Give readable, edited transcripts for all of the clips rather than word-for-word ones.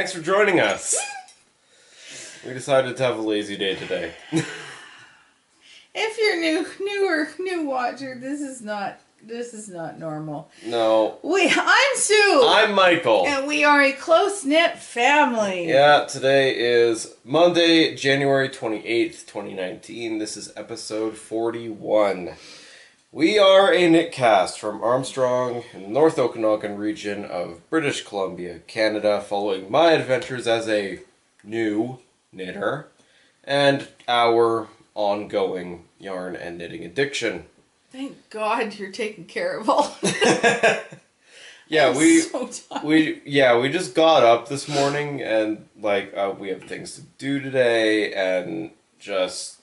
Thanks for joining us. We decided to have a lazy day today. If you're new watcher, this is not normal. No. I'm Sue. I'm Michael. And we are a close-knit family. Yeah, today is Monday, January 28th, 2019. This is episode 41. We are a knitcast from Armstrong in the North Okanagan region of British Columbia, Canada, following my adventures as a new knitter and our ongoing yarn and knitting addiction. Thank God you're taking care of all. Yeah, we we just got up this morning and we have things to do today and just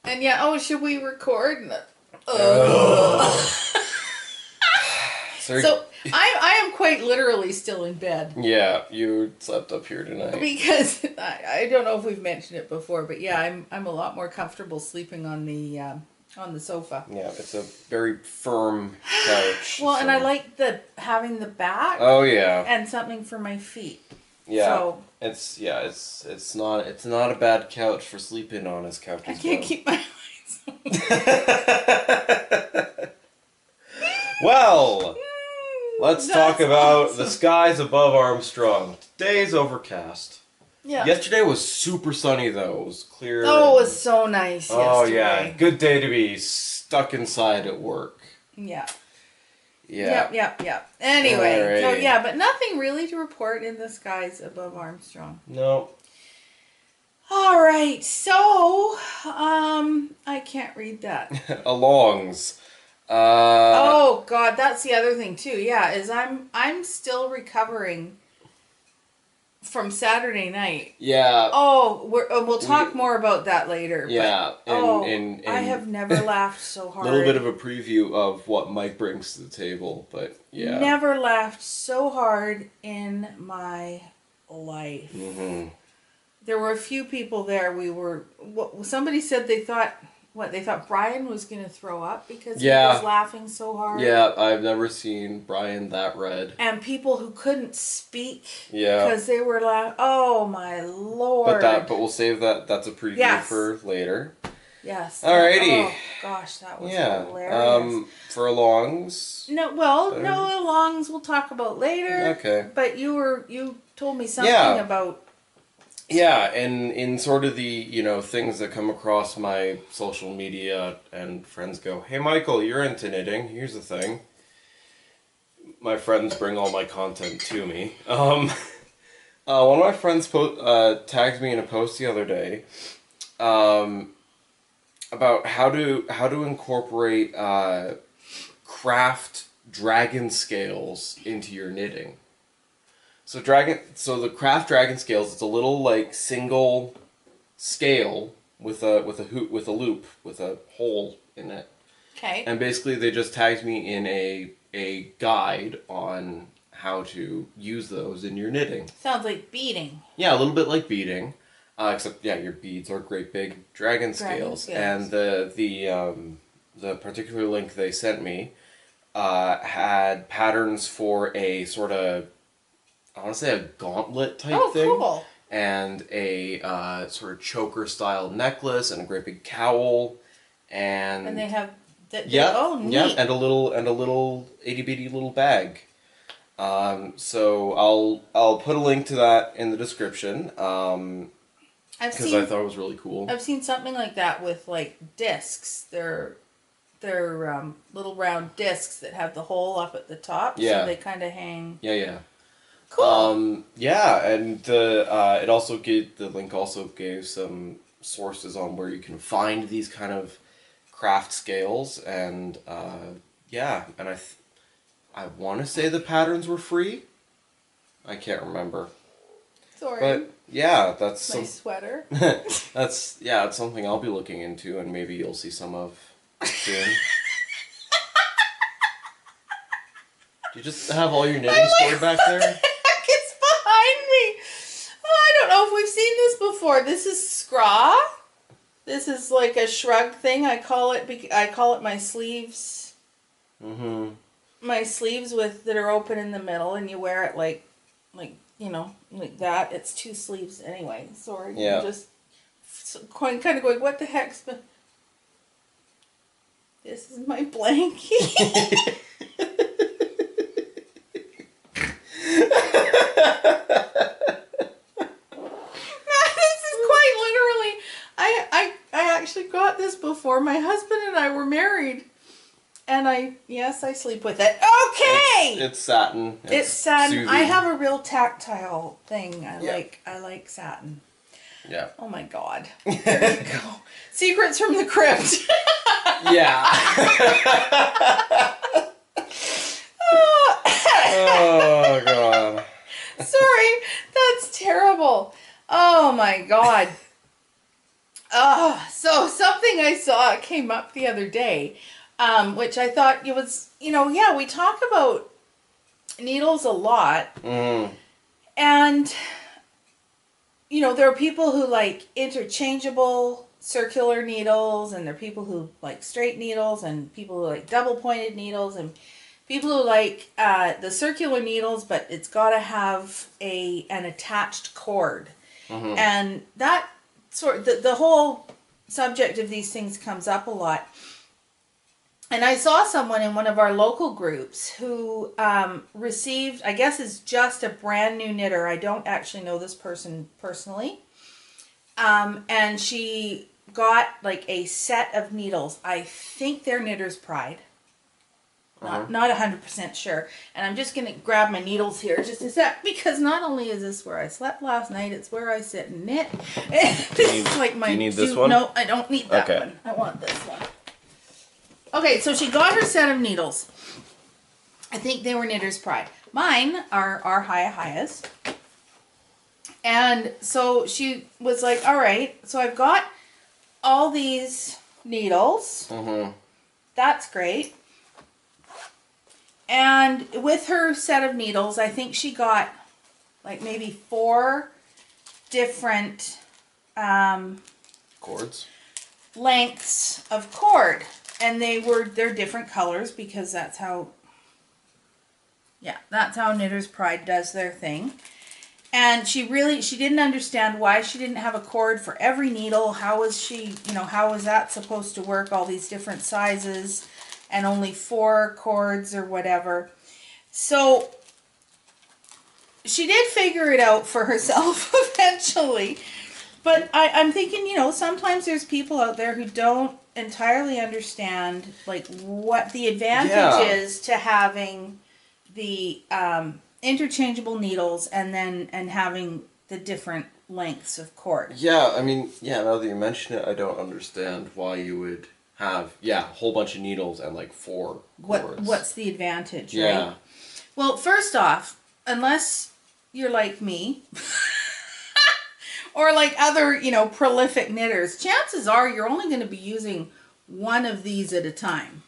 should we record? So I am quite literally still in bed. Yeah, you slept up here tonight. Because I don't know if we've mentioned it before, but yeah, I'm a lot more comfortable sleeping on the sofa. Yeah, it's a very firm couch. Well, and I like having the back. Oh yeah. And something for my feet. Yeah. So, it's not a bad couch for sleeping on as couches. I can't keep my eyes open. Well, let's talk about the skies above Armstrong. Today's overcast. Yeah. Yesterday was super sunny though. It was clear. Oh, it was so nice yesterday. Yeah, good day to be stuck inside at work. Yeah. Yeah. Yep. Anyway, Alrighty. so yeah, but nothing really to report in the skies above Armstrong. No. All right, so I can't read that. Alongs. Oh God, that's the other thing too. Yeah, is I'm still recovering from Saturday night. Yeah. Oh, we'll talk more about that later. Yeah. But, I have never laughed so hard. A little bit of a preview of what Mike brings to the table, but yeah. Never laughed so hard in my life. Mm-hmm. There were a few people there. Somebody said they thought Brian was going to throw up because he was laughing so hard. Yeah, I've never seen Brian that red. And people who couldn't speak. Yeah. Because they were laughing. Oh my Lord. But we'll save that. That's a preview for later. Yes. Alrighty. Oh gosh, that was hilarious. For Alongs. No Alongs we'll talk about later. Okay. But you told me something about. Yeah, and in sort of the, things that come across my social media and friends go, "Hey Michael, you're into knitting. Here's the thing." My friends bring all my content to me. One of my friends tagged me in a post the other day about how to incorporate craft dragon scales into your knitting. So the craft dragon scales, it's a little single scale with a loop with a hole in it. Okay. And basically they just tagged me in a guide on how to use those in your knitting. Sounds like beading. Yeah, a little bit like beading, except your beads are great big dragon scales. And the particular link they sent me had patterns for a sort of, I want to say a gauntlet type thing. Oh, cool. And a sort of choker style necklace and a great big cowl. And they have neat. Yeah, and a little itty bitty little bag. So I'll put a link to that in the description. Because I thought it was really cool. I've seen something like that with discs. They're little round discs that have the hole up at the top. Yeah. So they kind of hang. Yeah. Cool. And the link also gave some sources on where you can find these kind of craft scales, and and I want to say the patterns were free. I can't remember. Sorry. But yeah, that's my sweater. That's something I'll be looking into, and maybe you'll see some of soon. Do you just have all your knitting stored back there? It's behind me. I don't know if we've seen this before. This is scraw. This is like a shrug thing. I call it my sleeves. Mm-hmm. My sleeves that are open in the middle, and you wear it like you know, like that. It's 2 sleeves anyway. Sorry. Yeah. I'm just kind of going, what the heck's been... This is my blankie. I actually got this before my husband and I were married. And yes, I sleep with it. Okay! It's satin. It's satin. soothing. I have a real tactile thing. Yeah. I like satin. Yeah. Oh my god. There you go. Secrets from the Crypt. Yeah. Oh god. Sorry, that's terrible. Oh my god. So something I saw came up the other day, which I thought it was, yeah, we talk about needles a lot. Mm. And, there are people who like interchangeable circular needles, and there are people who like straight needles, and people who like double pointed needles, and people who like the circular needles, but it's got to have an attached cord. Mm-hmm. And that the whole subject of these things comes up a lot. And I saw someone in one of our local groups who received, I guess is just a brand new knitter. I don't actually know this person personally. And she got like a set of needles. I think they're Knitter's Pride. Not 100% sure. And I'm just going to grab my needles here just a sec, because not only is this where I slept last night, it's where I sit and knit. This is like my... Do you need this one? No, I don't need that Okay. one. I want this one. Okay, so she got her set of needles. I think they were Knitter's Pride. Mine are Hiya-Hiyas. And so she was like, all right, so I've got all these needles. Mm-hmm. That's great. And with her set of needles, I think she got like maybe 4 different Cords. lengths of cord. And they're different colors, because that's how Knitter's Pride does their thing. And she didn't understand why she didn't have a cord for every needle. How was that supposed to work? All these different sizes and only 4 cords or whatever. So she did figure it out for herself eventually. But I'm thinking, sometimes there's people out there who don't entirely understand like what the advantage is to having the interchangeable needles and having the different lengths of cord. Yeah, I mean, now that you mention it, I don't understand why you would have, a whole bunch of needles and like 4 cords. What's the advantage, Yeah. right? Well, first off, unless you're like me, or like other, prolific knitters, chances are you're only going to be using one of these at a time.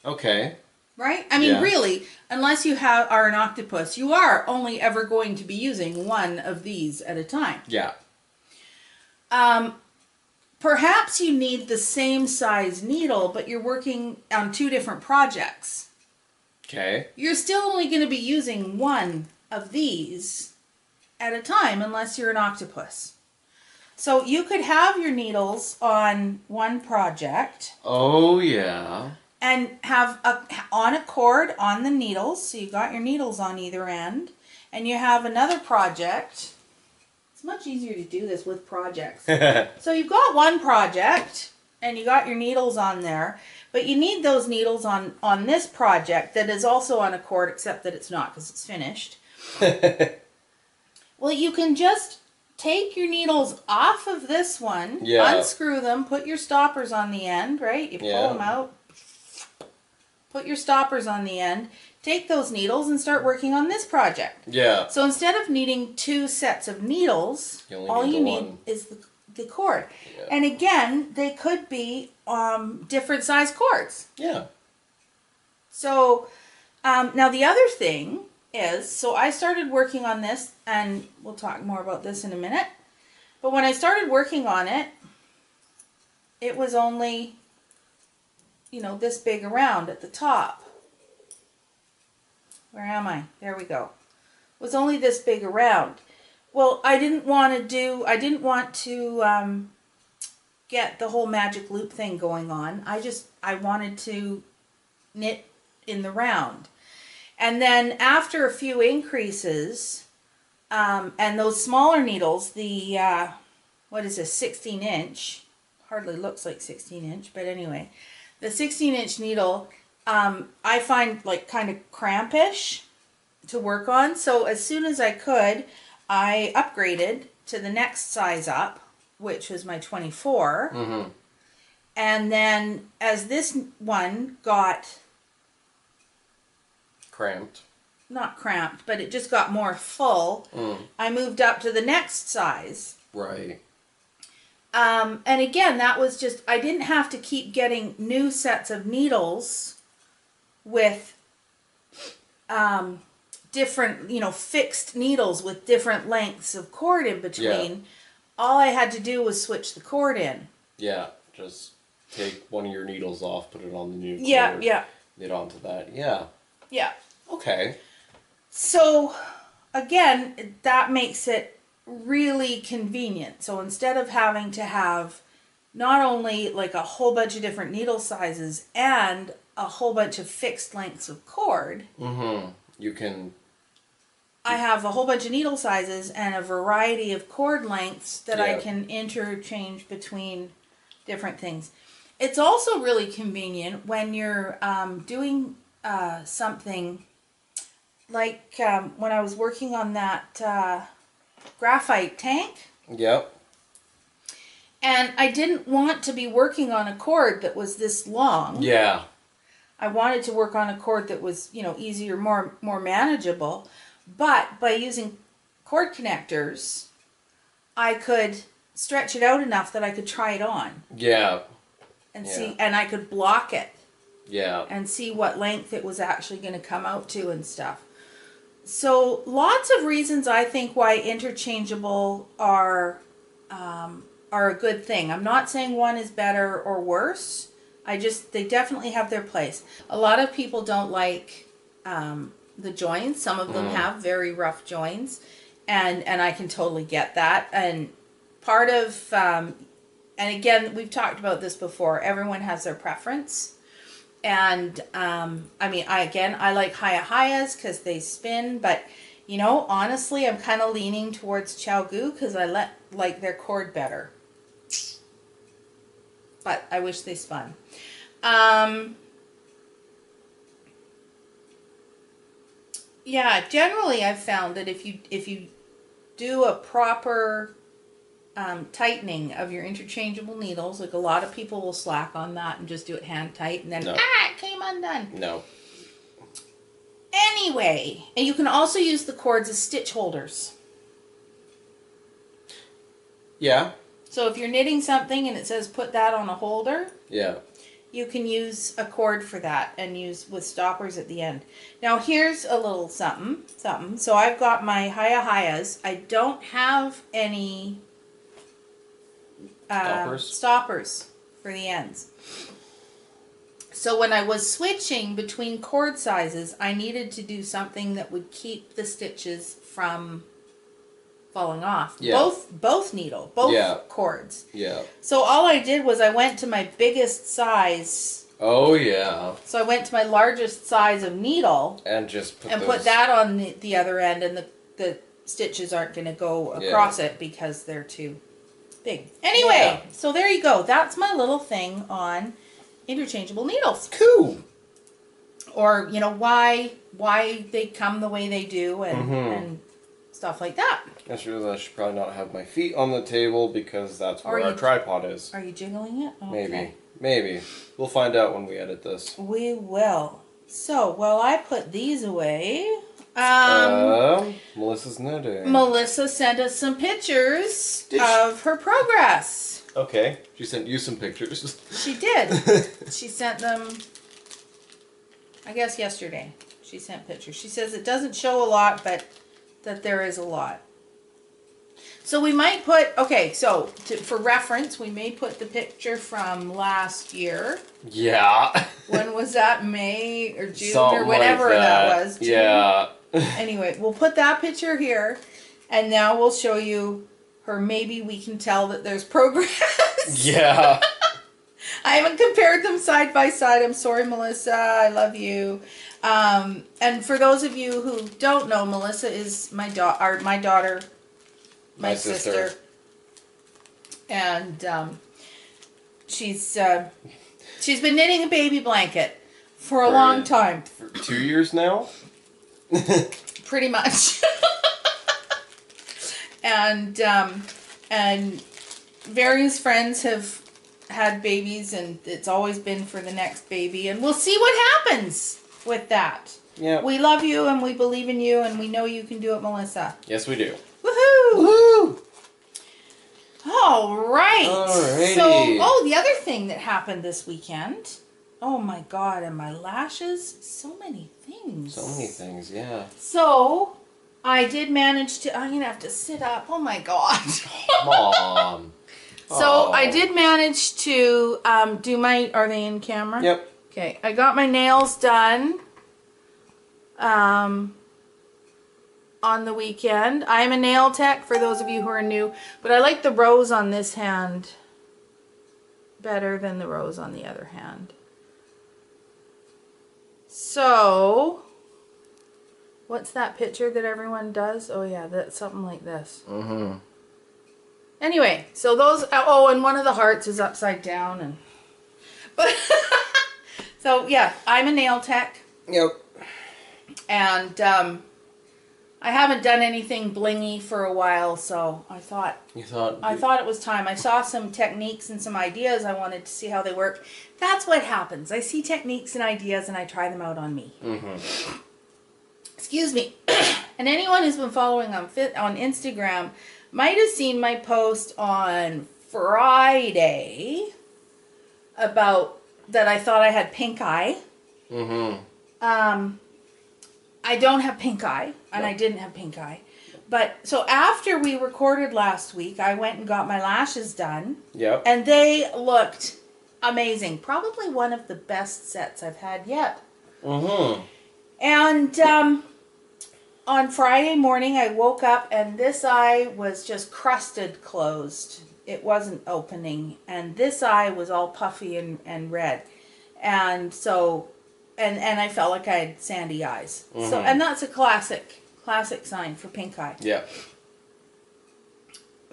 Okay. Right? I mean, really, unless you are an octopus, you are only ever going to be using one of these at a time. Yeah. Perhaps you need the same size needle, but you're working on 2 different projects. Okay. You're still only going to be using one of these at a time, unless you're an octopus. So you could have your needles on one project. Oh, yeah. And have on a cord on the needles, so you got your needles on either end, and you have another project. It's much easier to do this with projects. So you've got one project, and you got your needles on there, but you need those needles on this project that is also on a cord, except that it's not, because it's finished. Well, you can just take your needles off of this one, unscrew them, put your stoppers on the end, right? You pull them out. Put your stoppers on the end, take those needles and start working on this project. Yeah. So instead of needing 2 sets of needles, all you need is the cord. Yeah. And again, they could be different size cords. Yeah. So now the other thing is, so I started working on this, and we'll talk more about this in a minute. But when I started working on it, it was only, this big around at the top. Where am I? There we go. was only this big around. Well, I didn't want to get the whole magic loop thing going on. I wanted to knit in the round. And then after a few increases, and those smaller needles, the, what is this, 16 inch, hardly looks like 16 inch, but anyway, the 16-inch needle, I find like kind of crampish to work on. So as soon as I could, I upgraded to the next size up, which was my 24. Mm-hmm. And then as this one got cramped, not cramped, but it just got more full, I moved up to the next size. Right. And again, that was just, I didn't have to keep getting new sets of needles with different, fixed needles with different lengths of cord in between. Yeah. All I had to do was switch the cord in. Yeah, just take one of your needles off, put it on the new cord. Yeah. Knit onto that. Yeah. Yeah. Okay. So, again, that makes it really convenient. So instead of having to have not only like a whole bunch of different needle sizes and a whole bunch of fixed lengths of cord, I have a whole bunch of needle sizes and a variety of cord lengths that I can interchange between different things. It's also really convenient when you're doing something like when I was working on that graphite tank. Yep. And I didn't want to be working on a cord that was this long. Yeah. I wanted to work on a cord that was, easier, more manageable. But by using cord connectors, I could stretch it out enough that I could try it on. Yeah. And see, and I could block it. Yeah. And see what length it was actually going to come out to and stuff. So lots of reasons I think why interchangeable are a good thing. I'm not saying one is better or worse. They definitely have their place. A lot of people don't like the joins. Some of them have very rough joins, and I can totally get that. And part of, and again, we've talked about this before, everyone has their preference. And I like Hiya-Hiyas because they spin, but honestly, I'm kind of leaning towards ChiaoGoo because I like their cord better. But I wish they spun. Yeah, generally I've found that if you do a proper tightening of your interchangeable needles, like a lot of people will slack on that and just do it hand tight and then it came undone. No. Anyway, and you can also use the cords as stitch holders. Yeah. So if you're knitting something and it says put that on a holder, you can use a cord for that and use with stoppers at the end. Now here's a little something. So I've got my Hiya-Hiyas. I don't have any stoppers for the ends. So when I was switching between cord sizes, I needed to do something that would keep the stitches from falling off. Yeah. Both cords. Yeah. So all I did was I went to my biggest size. Oh yeah. So I went to my largest size of needle and just put that on the other end, and the stitches aren't going to go across it because they're too big. Anyway, so there you go. That's my little thing on interchangeable needles. Cool. Or why they come the way they do and stuff like that. I should probably not have my feet on the table because that's where our tripod is. Are you jiggling it? Okay. Maybe. We'll find out when we edit this. We will. So, while I put these away, Melissa's knitting. Melissa sent us some pictures of her progress. Okay. She sent you some pictures. She did. She sent them, I guess, yesterday. She sent pictures. She says it doesn't show a lot, but that there is a lot. So we might put, for reference, we may put the picture from last year. Yeah. When was that? May or June or whenever that was. June? Yeah. Anyway, we'll put that picture here, and now we'll show you her. Maybe we can tell that there's progress. Yeah. I haven't compared them side by side. I'm sorry, Melissa. I love you. And for those of you who don't know, Melissa is my daughter, my sister. And she's been knitting a baby blanket for a long time. For 2 years now? Pretty much. And various friends have had babies, and it's always been for the next baby, and we'll see what happens with that. Yeah. We love you, and we believe in you, and we know you can do it, Melissa. Yes, we do. Woohoo! Woohoo! All right. Alrighty. So, the other thing that happened this weekend. Oh my God, and my lashes. So many things. So many things, yeah. So, I did manage to. I'm gonna have to sit up. Oh my God. Mom. So I did manage to do my. Are they in camera? Yep. Okay, I got my nails done. On the weekend. I am a nail tech for those of you who are new, but I like the rose on this hand better than the rose on the other hand. So, what's that picture that everyone does? Oh yeah, that's something like this. Mm-hmm. Anyway, so those. Oh, and one of the hearts is upside down, and but so yeah, I'm a nail tech. Yep. And I haven't done anything blingy for a while, so I thought it was time. I saw some techniques and some ideas. I wanted to see how they work. That's what happens. I see techniques and ideas, and I try them out on me. Mm-hmm. Excuse me. And anyone who's been following on Instagram might have seen my post on Friday about that I thought I had pink eye. Mm-hmm. I don't have pink eye, and I didn't have pink eye. But, so after we recorded last week, I went and got my lashes done. Yep. And they looked amazing. Probably one of the best sets I've had yet. Mm-hmm. And on Friday morning, I woke up, and this eye was just crusted closed. It wasn't opening. And this eye was all puffy and red. And so... And I felt like I had sandy eyes. Mm-hmm. So, and that's a classic sign for pink eye. Yeah.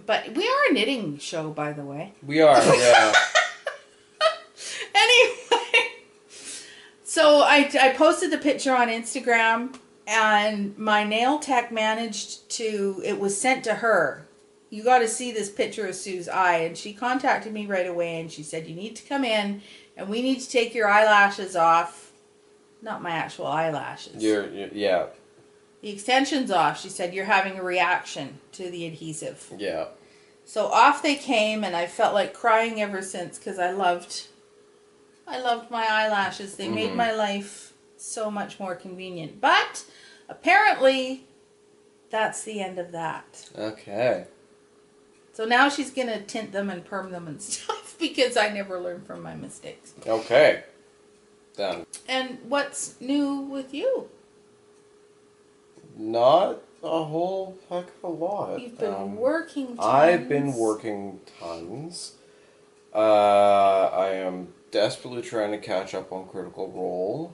But we are a knitting show, by the way. We are, yeah. Anyway, so I posted the picture on Instagram, and my nail tech managed to. It was sent to her. You got to see this picture of Sue's eye, and she contacted me right away, and she said, "You need to come in, and we need to take your eyelashes off." Not my actual eyelashes. Yeah. The extensions off. She said, "You're having a reaction to the adhesive." Yeah. So off they came, and I felt like crying ever since because I loved my eyelashes. They made my life so much more convenient. But apparently, that's the end of that. Okay. So now she's going to tint them and perm them and stuff because I never learn from my mistakes. Okay. Done. And what's new with you? Not a whole heck of a lot. You've been working tons. I've been working tons. I am desperately trying to catch up on Critical Role.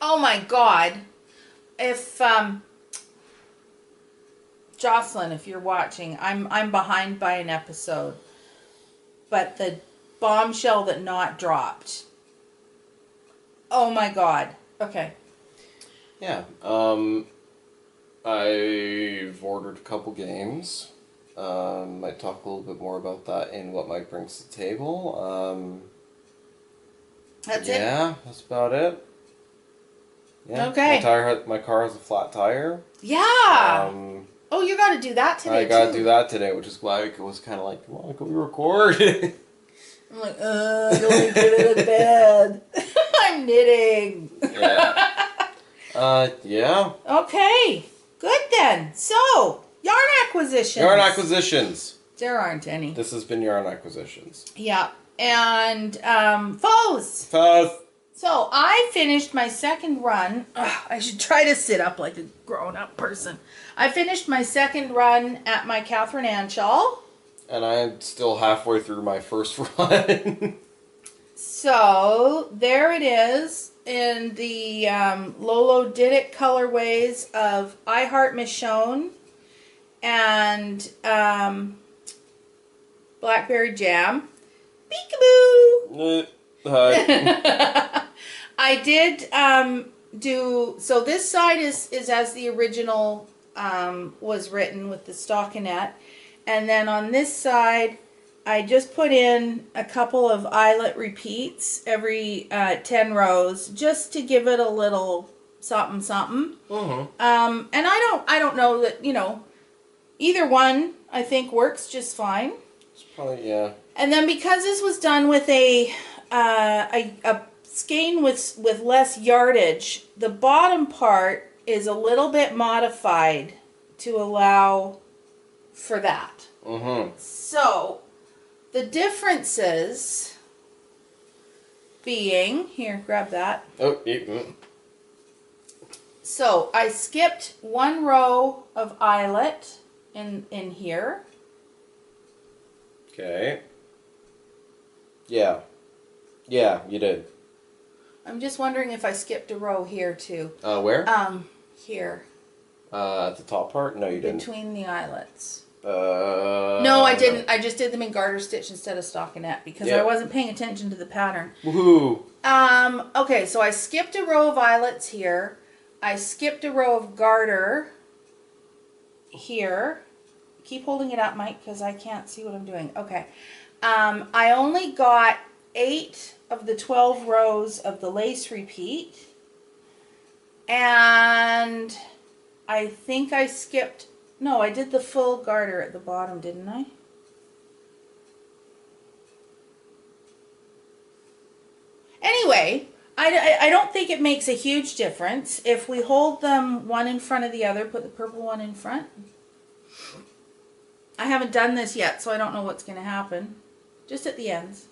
Oh my God. If, Jocelyn, if you're watching, I'm behind by an episode. But the bombshell that not dropped. Oh my God. Okay. Yeah. I've ordered a couple games. Might talk a little bit more about that in what Mike brings to the table. That's it? Yeah, that's about it. Yeah. Okay. My car has a flat tire. Yeah. Oh, you got to do that today, I got to do that today, which is why it was kind of like, well, can we record? I'm like, I don't want to get out of bed. I'm knitting. Yeah. Yeah. Okay. Good then. So, yarn acquisitions. Yarn acquisitions. There aren't any. This has been Yarn Acquisitions. Yeah. And, foes. So I finished my second run. Ugh, I should try to sit up like a grown-up person. I finished my second run at my Catherine Ann shawl. And I'm still halfway through my first run. So there it is in the Lolo Did It colorways of I Heart Michonne and Blackberry Jam. Peekaboo! I did do, so this side is as the original was written with the stockinette. And then on this side, I just put in a couple of eyelet repeats every 10 rows just to give it a little something something. And I don't know that, you know, either one I think works just fine. It's probably, yeah. And then because this was done with a skein with less yardage, the bottom part is a little bit modified to allow for that. So the differences being, here, grab that. Oh, So I skipped one row of eyelet in here. Okay. Yeah. Yeah, you did. I'm just wondering if I skipped a row here too. Where? Here. At the top part? No, you didn't. Between the eyelets. No, I didn't. I just did them in garter stitch instead of stockinette because I wasn't paying attention to the pattern. Woohoo! Okay, so I skipped a row of eyelets here. I skipped a row of garter here. Keep holding it up, Mike, because I can't see what I'm doing. Okay. I only got 8 of the 12 rows of the lace repeat. And I think I skipped... No, I did the full garter at the bottom, didn't I? Anyway, I don't think it makes a huge difference. If we hold them one in front of the other, put the purple one in front. I haven't done this yet, so I don't know what's going to happen. Just at the ends.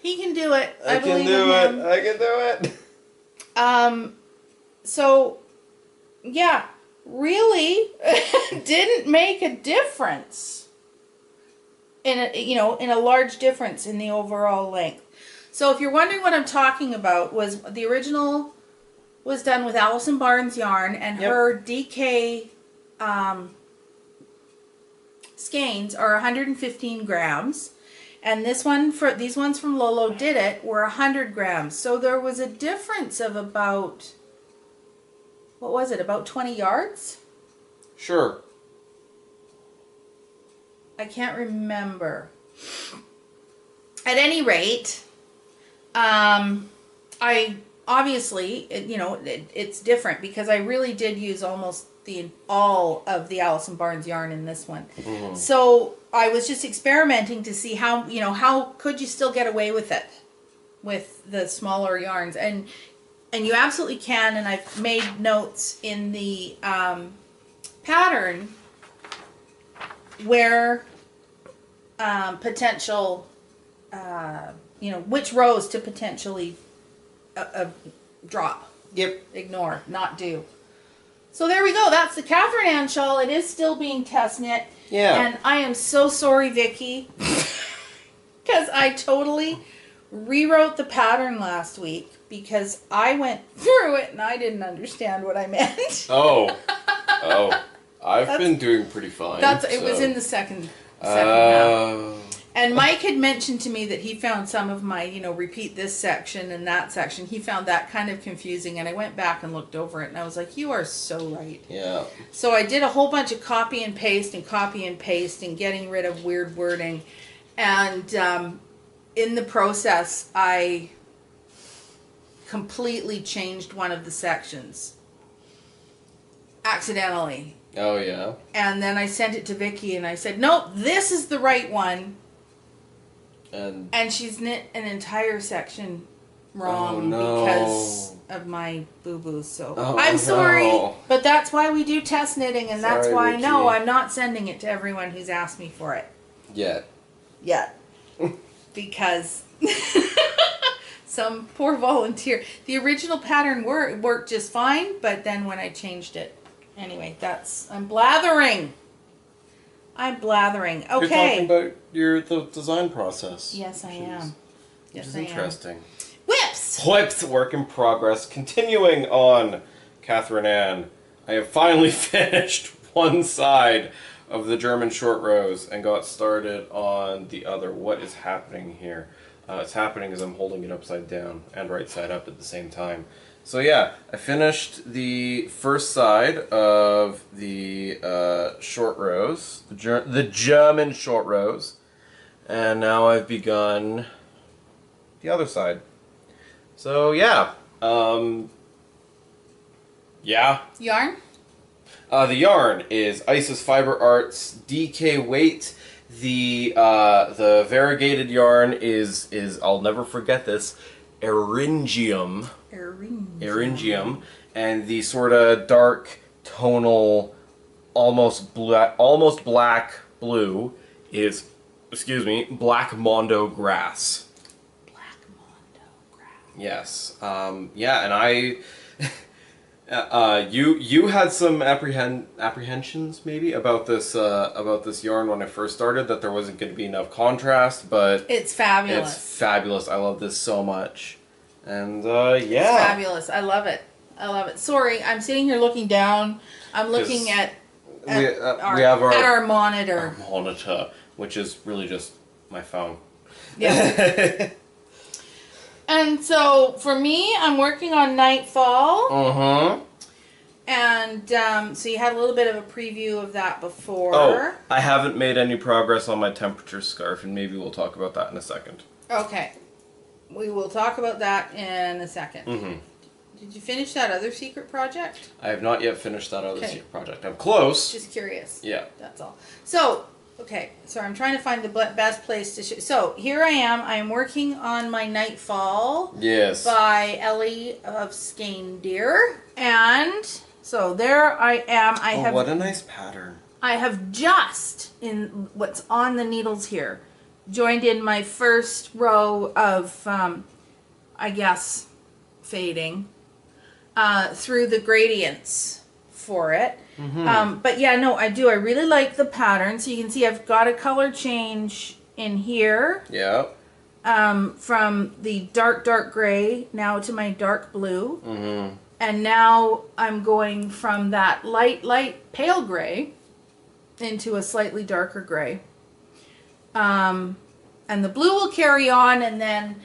He can do it. I believe in him. I can do it. So, yeah, really didn't make a difference in a large difference in the overall length. So if you're wondering what I'm talking about, was the original was done with Allison Barnes yarn, and her DK skeins are 115 grams. And these ones from Lolo Did It were 100 grams. So there was a difference of about, what was it, about 20 yards? Sure. I can't remember. At any rate, I obviously, it's different because I really did use almost all of the Allison Barnes yarn in this one. So I was just experimenting to see how could you still get away with it with the smaller yarns, and you absolutely can. And I've made notes in the pattern where potential, which rows to potentially drop, ignore, not do. So there we go. That's the Catherine Ann shawl. It is still being test knit. Yeah. And I am so sorry, Vicki, because I totally rewrote the pattern last week because I went through it and I didn't understand what I meant. Oh. I've been doing pretty fine. It was in the second half. And Mike had mentioned to me that he found some of my, repeat this section and that section. He found that kind of confusing, and I went back and looked over it, and I was like, you are so right. Yeah. So I did a whole bunch of copy and paste and getting rid of weird wording. And in the process, I completely changed one of the sections. Accidentally. Oh, yeah. And then I sent it to Vicki, and I said, nope, this is the right one. And she's knit an entire section wrong because of my boo-boos. So I'm sorry, but that's why we do test knitting, and that's why Vicky. no, I'm not sending it to everyone who's asked me for it. Yet. Yet. because some poor volunteer. The original pattern worked just fine, but then when I changed it, anyway, I'm blathering. Okay. You're talking about the design process. Yes, I am. Which is interesting. Whips! Whips, work in progress. Continuing on, Catherine Ann. I have finally finished one side of the German short rows and got started on the other. What is happening here? What's happening is I'm holding it upside down and right side up at the same time. So yeah, I finished the first side of the short rows, the German short rows, and now I've begun the other side. So yeah, Yarn? The yarn is Isis Fiber Arts DK Weight. The variegated yarn is I'll never forget this, Eryngium. Eryngium, and the sort of dark tonal, almost black blue is, Black Mondo Grass. Black Mondo Grass. Yes. Yeah, and you had some apprehensions maybe about this yarn when I first started, that there wasn't going to be enough contrast, but it's fabulous. It's fabulous. I love this so much. And yeah. It's fabulous. I love it. Sorry, I'm sitting here looking down. I'm looking at our monitor. Our monitor, which is really just my phone. Yeah. And so, for me, I'm working on Nightfall. Uh-huh. And, so you had a little bit of a preview of that before. Oh, I haven't made any progress on my temperature scarf, and maybe we'll talk about that in a second. Okay. We will talk about that in a second. Mm-hmm. Did you finish that other secret project? I have not yet finished that other secret project. I'm close. Just curious. Yeah. That's all. So, okay. So I'm trying to find the best place to show. So here I am. I am working on my Nightfall. Yes. By Ellie of Skeyndir. And so there I am. What a nice pattern. I have just, in what's on the needles here, joined in my first row of, I guess, fading through the gradients for it. Mm-hmm. But yeah, no, I do. I really like the pattern. So you can see I've got a color change in here. Yeah. From the dark gray now to my dark blue. Mm-hmm. And now I'm going from that light pale gray into a slightly darker gray. And the blue will carry on, and then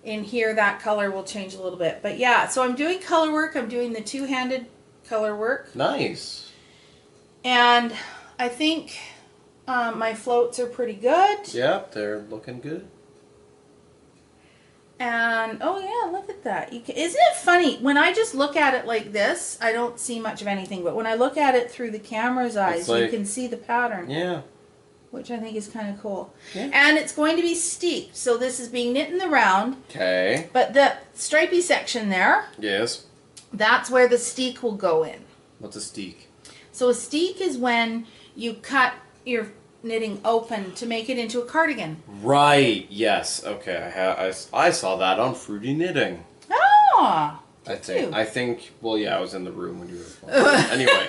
in here that color will change a little bit. But yeah, so I'm doing color work. I'm doing the two-handed color work. Nice. And I think my floats are pretty good. Yep, they're looking good. And, oh yeah, look at that. Isn't it funny? When I just look at it like this, I don't see much of anything. But when I look at it through the camera's eyes, you can see the pattern. Yeah. Which I think is kind of cool. Yeah. And it's going to be steeped. So this is being knit in the round. Okay. But the stripy section there, yes, that's where the steek will go in. What's a steek? So a steek is when you cut your knitting open to make it into a cardigan. Right. Yes. Okay. I saw that on Fruity Knitting. Ah. I think. Well, yeah, I was in the room when you were. Anyway.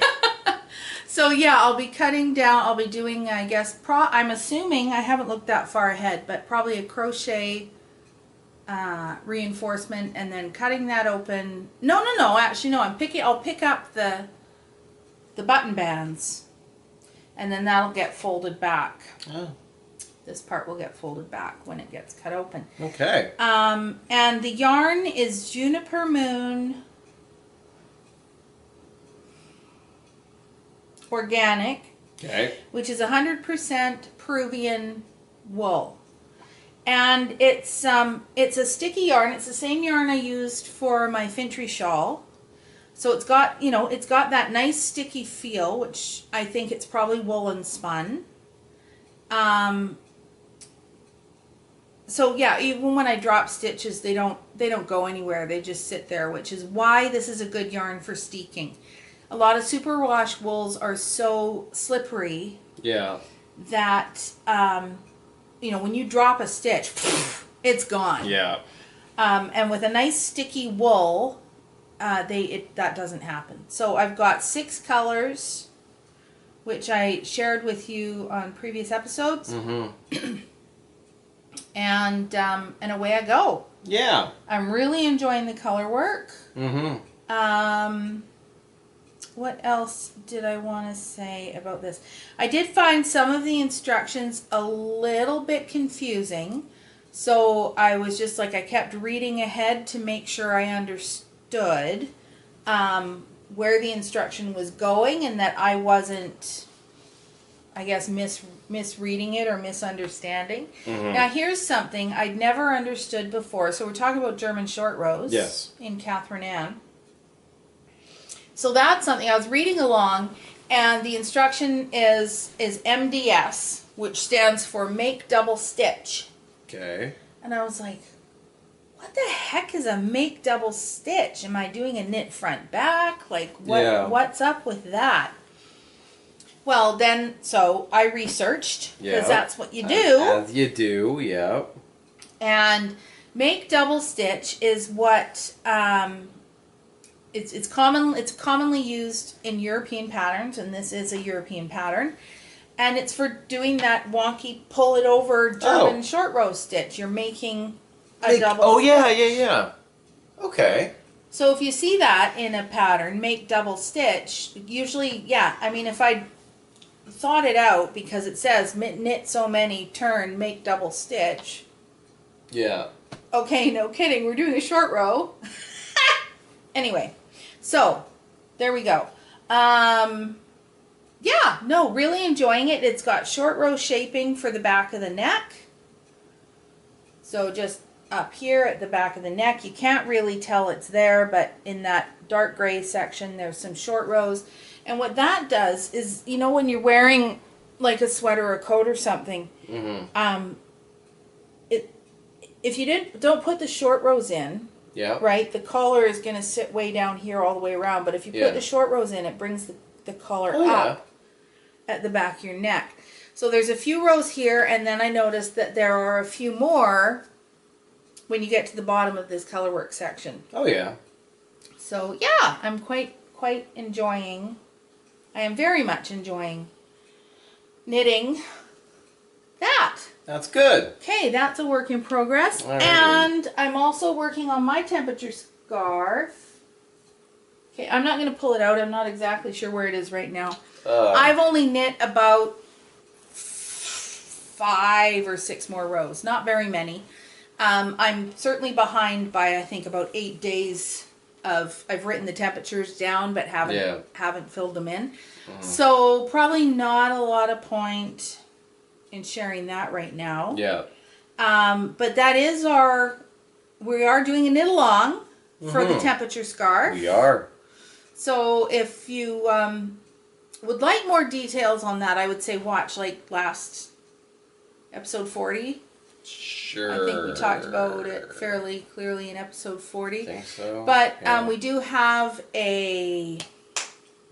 So yeah, I'll be cutting down. I'll be doing, I guess. I'm assuming, I haven't looked that far ahead, but probably a crochet reinforcement, and then cutting that open. No. Actually, no. I'll pick up the button bands. And then that'll get folded back. Oh. This part will get folded back when it gets cut open. Okay. And the yarn is Juniper Moon Organic. Okay. Which is 100% Peruvian wool. And it's a sticky yarn. It's the same yarn I used for my Fintry shawl. So it's got, it's got that nice sticky feel, which I think it's probably woolen spun. So yeah, even when I drop stitches, they don't go anywhere. They just sit there, which is why this is a good yarn for steeking. A lot of superwash wools are so slippery. Yeah. That when you drop a stitch, it's gone. Yeah. And with a nice sticky wool, that doesn't happen. So I've got 6 colors, which I shared with you on previous episodes. Mm-hmm. And away I go. Yeah. I'm really enjoying the color work. Mm-hmm. What else did I want to say about this? I did find some of the instructions a little bit confusing. So I was just like, I kept reading ahead to make sure I understood where the instruction was going and that I wasn't, I guess, misreading it or misunderstanding. Mm-hmm. Now, here's something I'd never understood before. So we're talking about German short rows. Yes. In Catherine Ann. So that's something I was reading along, and the instruction is MDS, which stands for make double stitch. Okay. And I was like, what the heck is a make double stitch? Am I doing a knit front back? Like, what's up with that? Well, then, so I researched, because that's what you do. As you do, yeah. And make double stitch is what it's commonly used in European patterns, and this is a European pattern. And it's for doing that wonky pull it over German short row stitch. You're making a double Oh, stitch. yeah. Okay. So if you see that in a pattern, make double stitch, usually, I mean, if I thought it out, because it says knit so many, turn, make double stitch. Yeah. Okay, no kidding, we're doing a short row. Anyway, so there we go. Really enjoying it. It's got short row shaping for the back of the neck. So just up here at the back of the neck, you can't really tell it's there, but in that dark gray section, there's some short rows. And what that does is, when you're wearing like a sweater or a coat or something, mm-hmm. If you don't put the short rows in, right, the collar is going to sit way down here all the way around. But if you put the short rows in, it brings the collar up at the back of your neck. So there's a few rows here, and then I noticed that there are a few more when you get to the bottom of this color work section. Oh, yeah. So, yeah, I'm quite enjoying. I am very much enjoying knitting that. That's good. Okay, that's a work in progress. Alrighty. And I'm also working on my temperature scarf. Okay, I'm not going to pull it out. I'm not exactly sure where it is right now. I've only knit about 5 or 6 more rows. Not very many. I'm certainly behind by, I think, about 8 days of... I've written the temperatures down, but haven't filled them in. Mm. So probably not a lot of point in sharing that right now. Yeah. But that is we are doing a knit along for the temperature scarf. We are. So if you would like more details on that, I would say watch like last episode 40. Sure. I think we talked about it fairly clearly in episode 40. I think so. But we do have a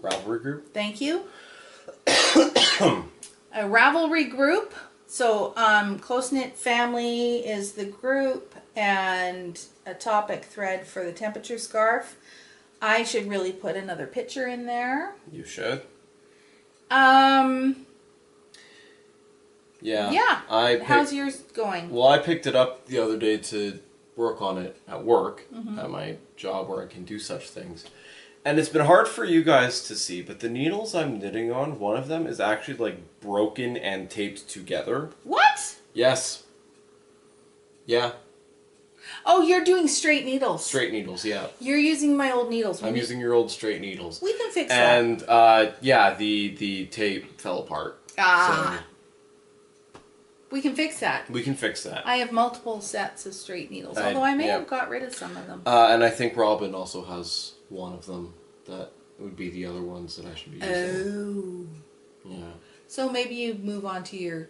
Ravelry group. Thank you. A Ravelry group. So Close Knit Family is the group, and a topic thread for the temperature scarf. I should really put another picture in there. You should. Yeah. Yeah. How's yours going? Well, I picked it up the other day to work on it at work, at my job where I can do such things. And it's been hard for you guys to see, but the needles I'm knitting on, one of them is actually like broken and taped together. What? Yes. Yeah. Oh, you're doing straight needles. Straight needles, yeah. You're using my old needles. I'm using your old straight needles. We can fix that. And, the tape fell apart. Ah. So we can fix that. we can fix that. I have multiple sets of straight needles, although I may have got rid of some of them. And I think Robin also has one of them that would be the other ones that I should be using. Oh. Yeah. So maybe you move onto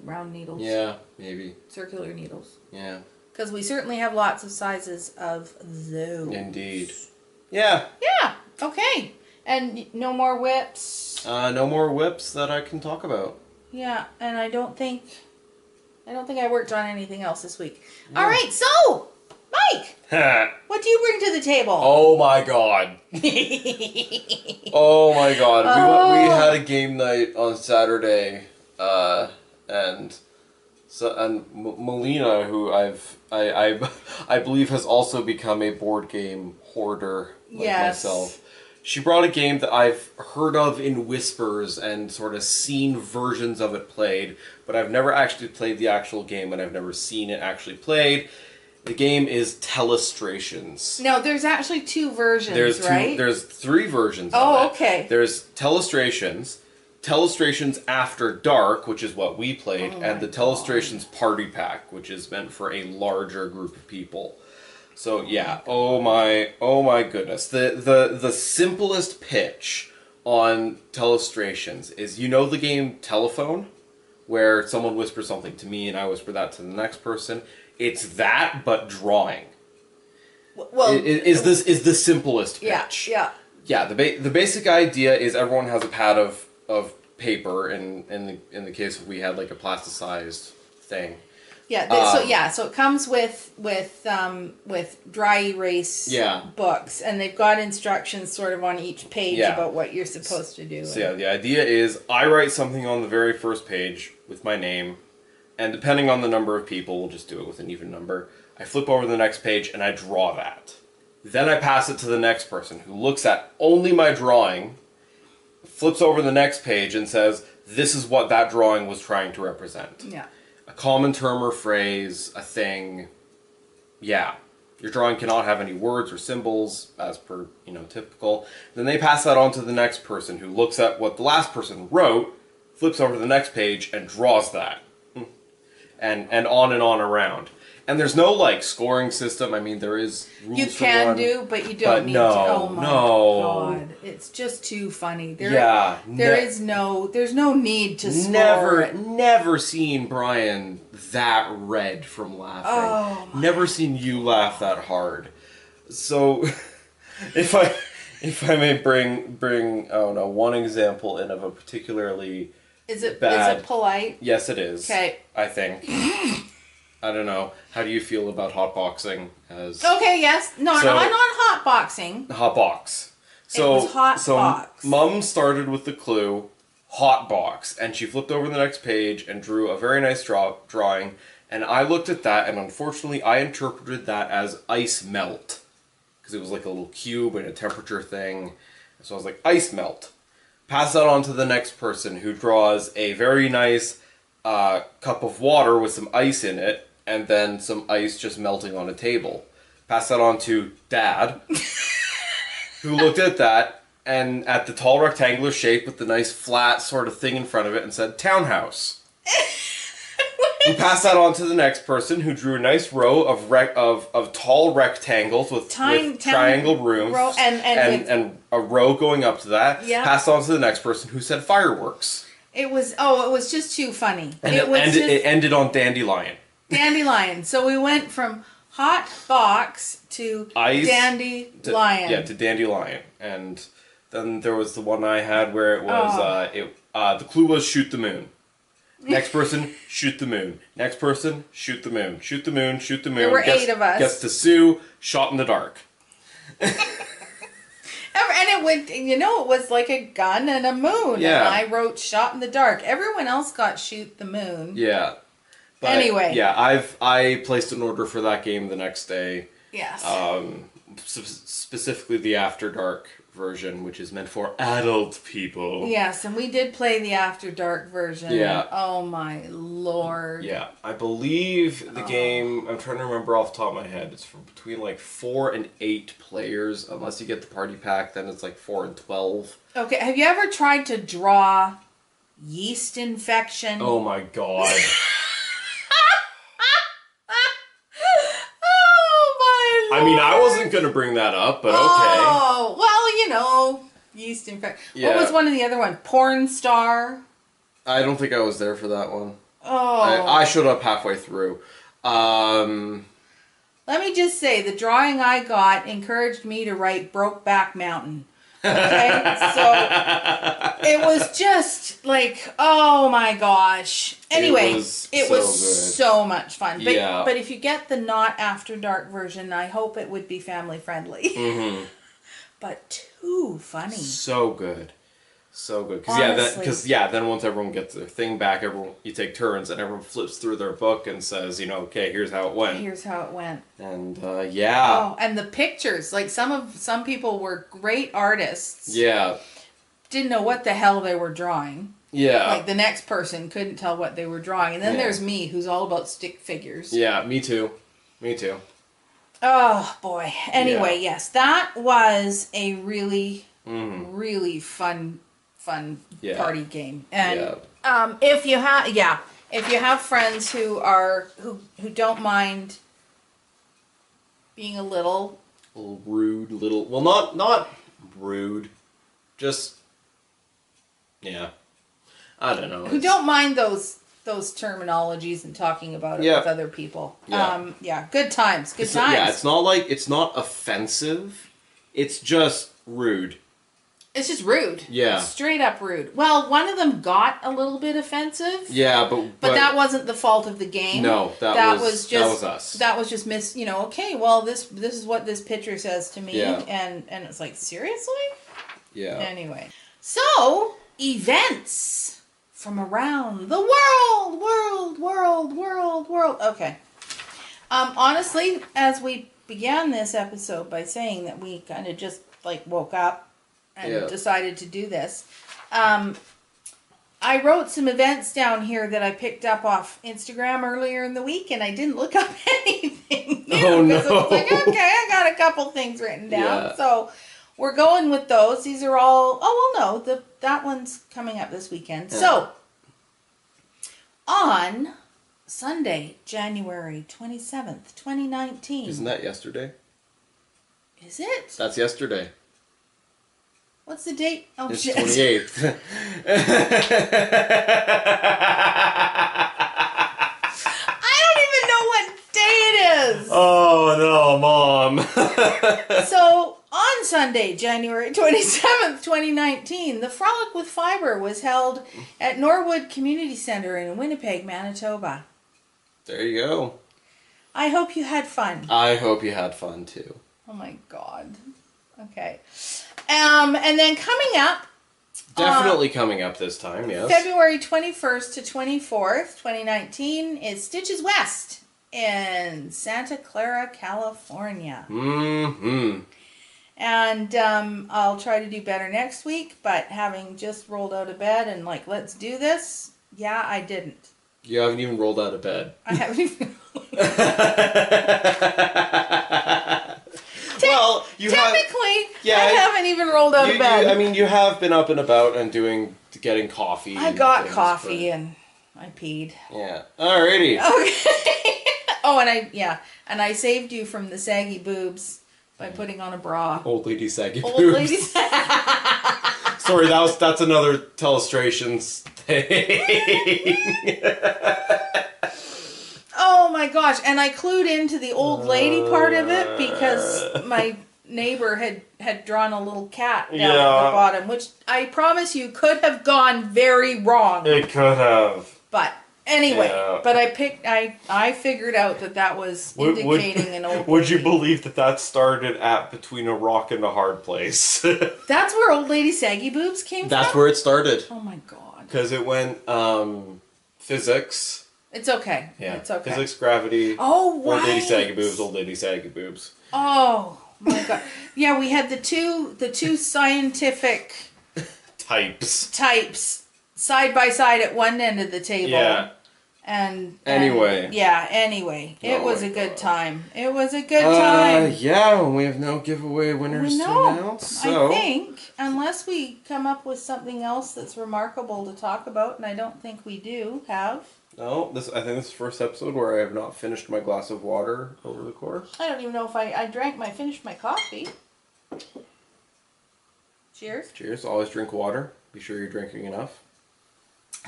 round needles. Yeah, maybe. Circular needles. Yeah. Because we certainly have lots of sizes of those. Indeed. Yeah. Yeah. Okay. And no more whips. No more whips that I can talk about. Yeah, and I don't think I don't think I worked on anything else this week. All right, so, Mike, what do you bring to the table? Oh my god. Oh my god. We had a game night on Saturday, and Melina, who I believe has also become a board game hoarder like myself. She brought a game that I've heard of in whispers and sort of seen versions of it played, but I've never actually played the actual game and I've never seen it actually played. The game is Telestrations. No, there's actually two versions, right? There's three versions of it. Oh, okay. There's Telestrations, Telestrations After Dark, which is what we played, and the Telestrations Party Pack, which is meant for a larger group of people. So yeah, oh my goodness. The simplest pitch on Telestrations is, you know the game Telephone, where someone whispers something to me and I whisper that to the next person. It's that, but drawing. Well, is the simplest pitch. Yeah. The basic idea is everyone has a pad of paper, in the case of we had like a plasticized thing. Yeah, so it comes with dry erase books, and they've got instructions sort of on each page about what you're supposed to do. So yeah, the idea is I write something on the very first page with my name, and depending on the number of people, we'll just do it with an even number. I flip over to the next page and I draw that. Then I pass it to the next person who looks at only my drawing, flips over the next page and says, this is what that drawing was trying to represent. Yeah. A common term or phrase, a thing. Yeah. Your drawing cannot have any words or symbols, as per, typical. Then they pass that on to the next person who looks at what the last person wrote, flips over to the next page, and draws that. And on around. And there's no, scoring system. I mean, there is rules you can do, but you don't need to. Oh my god. It's just too funny. There's no need to score it. Never seen Brian that red from laughing. Oh never seen you laugh that hard. So, if I may bring one example in of a particularly bad. Is it polite? Yes, it is. Okay. I think. I don't know. How do you feel about hotboxing? Okay, yes. No, I'm not hotboxing. Hotbox. So, it was hotbox. Mum started with the clue, hotbox, and she flipped over the next page and drew a very nice drawing, and I looked at that, and unfortunately I interpreted that as ice melt, because it was like a little cube and a temperature thing, so I was like, ice melt. Pass that on to the next person, who draws a very nice cup of water with some ice in it, and then some ice just melting on a table. Pass that on to Dad, who looked at that, and at the tall rectangular shape with the nice flat sort of thing in front of it, and said, townhouse. We passed that on to the next person, who drew a nice row of tall rectangles with triangle rooms, and a row going up to that. Yeah. Passed on to the next person, who said fireworks. It was just too funny. And it ended on dandelion. Dandelion. So we went from hot box to ice dandelion. To dandelion. And then there was the one I had where it was the clue was shoot the moon. Next person, shoot the moon. Next person, shoot the moon. Shoot the moon, shoot the moon. There were 8 of us. Gets to Sue, shot in the dark. And it went, it was like a gun and a moon. Yeah. And I wrote shot in the dark. Everyone else got shoot the moon. Yeah. But anyway. Yeah, I placed an order for that game the next day. Yes. Specifically the After Dark version, which is meant for adult people. Yes, and we did play the After Dark version. Yeah. Oh my lord. Yeah, I believe the game, I'm trying to remember off the top of my head, it's for between 4 and 8 players. Unless you get the party pack, then it's 4 and 12. Okay, have you ever tried to draw yeast infection? Oh my god. I mean, I wasn't going to bring that up, but okay. Oh, well, yeast infection. Yeah. What was one of the other ones? Porn star? I don't think I was there for that one. Oh. I showed up halfway through. Let me just say, the drawing I got encouraged me to write Brokeback Mountain. Okay, so it was just like, oh my gosh. Anyway, it was so much fun. But Yeah. but if you get the not after dark version, I hope it would be family friendly. Mm-hmm. But too funny. So good. So good. Honestly. Then once everyone gets their thing back, you take turns and everyone flips through their book and says, okay, here's how it went. Here's how it went. And Oh, and the pictures, like some people were great artists. Yeah. Didn't know what the hell they were drawing. Yeah. Like the next person couldn't tell what they were drawing. And then there's me, who's all about stick figures. Yeah, me too. Me too. Oh boy. Anyway, yes, that was a really, really fun party game. And if you have friends who don't mind being a little rude, not rude, just I don't know. Who don't mind those terminologies and talking about it with other people. Good times. Good times. Yeah, it's not offensive. It's just rude. It's just rude. Yeah. Straight up rude. Well, one of them got a little bit offensive. Yeah, but that wasn't the fault of the game. No, that was us. That was just okay, well this is what this picture says to me, and it's like, seriously? Yeah. Anyway. So, events from around the world. Okay. Honestly, as we began this episode by saying that we kind of just woke up and decided to do this, I wrote some events down here that I picked up off Instagram earlier in the week, and I didn't look up anything new. Oh, no. Because I was like, okay, I got a couple things written down. So we're going with those. These are all, that one's coming up this weekend. Yeah. So, on Sunday, January 27th, 2019. Isn't that yesterday? Is it? That's yesterday. What's the date? Oh, it's shit. 28th. I don't even know what day it is. Oh, no, Mom. So, on Sunday, January 27th, 2019, the Frolic with Fiber was held at Norwood Community Center in Winnipeg, Manitoba. There you go. I hope you had fun. I hope you had fun, too. Oh, my God. Okay. And then coming up... Definitely coming up this time, yes. February 21st to 24th, 2019, is Stitches West in Santa Clara, California. Mm-hmm. And I'll try to do better next week, but having just rolled out of bed and let's do this, I didn't. You haven't even rolled out of bed. I haven't even Well, I haven't even rolled out of bed. You have been up and about and getting coffee. I got coffee and I peed. Yeah. Alrighty. Okay. Oh, and I saved you from the saggy boobs by putting on a bra. Old lady saggy boobs. Old lady. Sorry, that's another Telestrations thing. Oh my gosh, and I clued into the old lady part of it because my neighbor had drawn a little cat down at the bottom, which I promise you could have gone very wrong. It could have. But anyway, but I figured out that was indicating an old lady. Would you believe that started at between a rock and a hard place? That's where old lady saggy boobs came from? That's where it started. Oh my God. Because it went physics. It's okay. Yeah. It's okay. Physics, gravity. Oh, right. Old lady saggy boobs, old lady saggy boobs. Oh my God. Yeah, we had the two scientific types side by side at one end of the table. Yeah. Anyway. It was a good time. It was a good time. Yeah, we have no giveaway winners to announce. So. I think, unless we come up with something else that's remarkable to talk about, and I don't think we have. No, I think this is the first episode where I have not finished my glass of water over the course. I don't even know if I finished my coffee. Cheers. Cheers. Always drink water. Be sure you're drinking enough.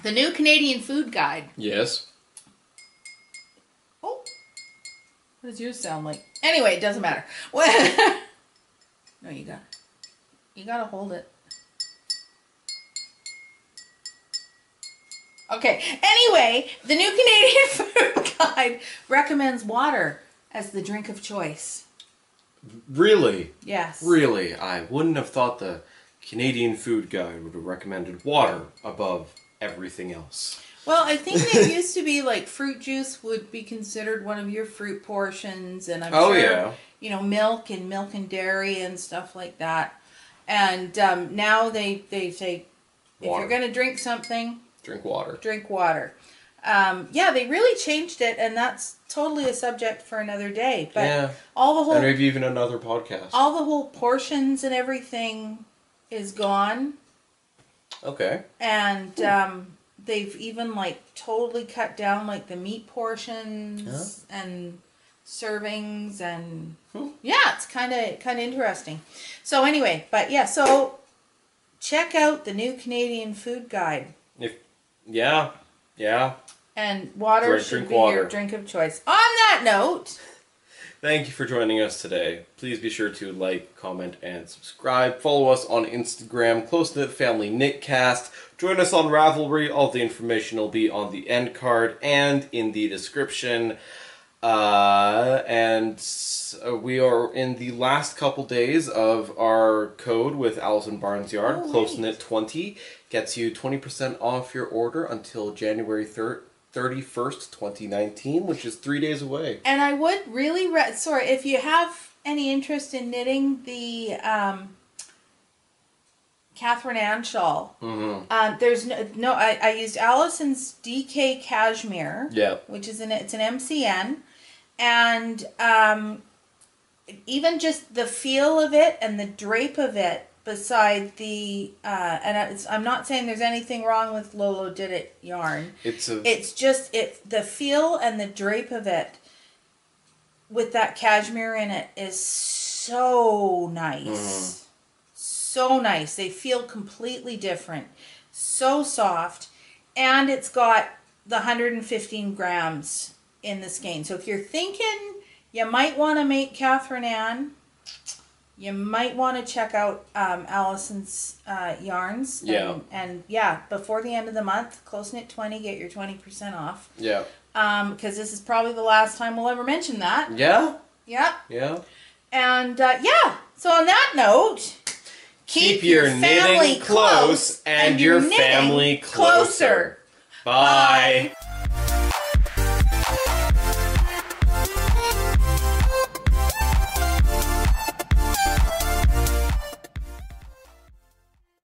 The new Canadian Food Guide. Yes. Oh. What does yours sound like? Anyway, it doesn't matter. No, you You gotta hold it. Okay, anyway, the New Canadian Food Guide recommends water as the drink of choice. Really? Yes. Really? I wouldn't have thought the Canadian Food Guide would have recommended water above everything else. Well, I think it used to be like fruit juice would be considered one of your fruit portions, and I'm sure, you know, milk and dairy and stuff like that. And now they say, if you're going to drink something, drink water. Drink water. Yeah, they really changed it, and that's totally a subject for another day. But all the whole, and maybe even another podcast. All the whole portions and everything is gone. Okay. And they've even like totally cut down like the meat portions and servings, and yeah, it's kind of interesting. So anyway, but yeah, so check out the New Canadian Food Guide. Yeah. And water should be your drink of choice. On that note, thank you for joining us today. Please be sure to like, comment, and subscribe. Follow us on Instagram, Close Knit Family Knitcast. Join us on Ravelry. All the information will be on the end card and in the description. And we are in the last couple days of our code with Allison Barnsyard. Close Knit 20 gets you 20% off your order until January 31st, 2019, which is 3 days away. And I would really, if you have any interest in knitting the Catherine Ann shawl, there's I used Allison's DK Cashmere, which is it's an MCN, and even just the feel of it and the drape of it, beside the I'm not saying there's anything wrong with Lolo Did It yarn. It's just the feel and the drape of it with that cashmere in it is so nice. So nice. They feel completely different. So soft. And it's got the 115 grams in the skein. So if you're thinking you might want to make Catherine Ann, you might want to check out Allison's yarns. And yeah, before the end of the month, Close Knit 20, get your 20% off. Yeah. Because this is probably the last time we'll ever mention that. Yeah. Yeah. Yeah. And so on that note, keep your family close and your family closer. Bye.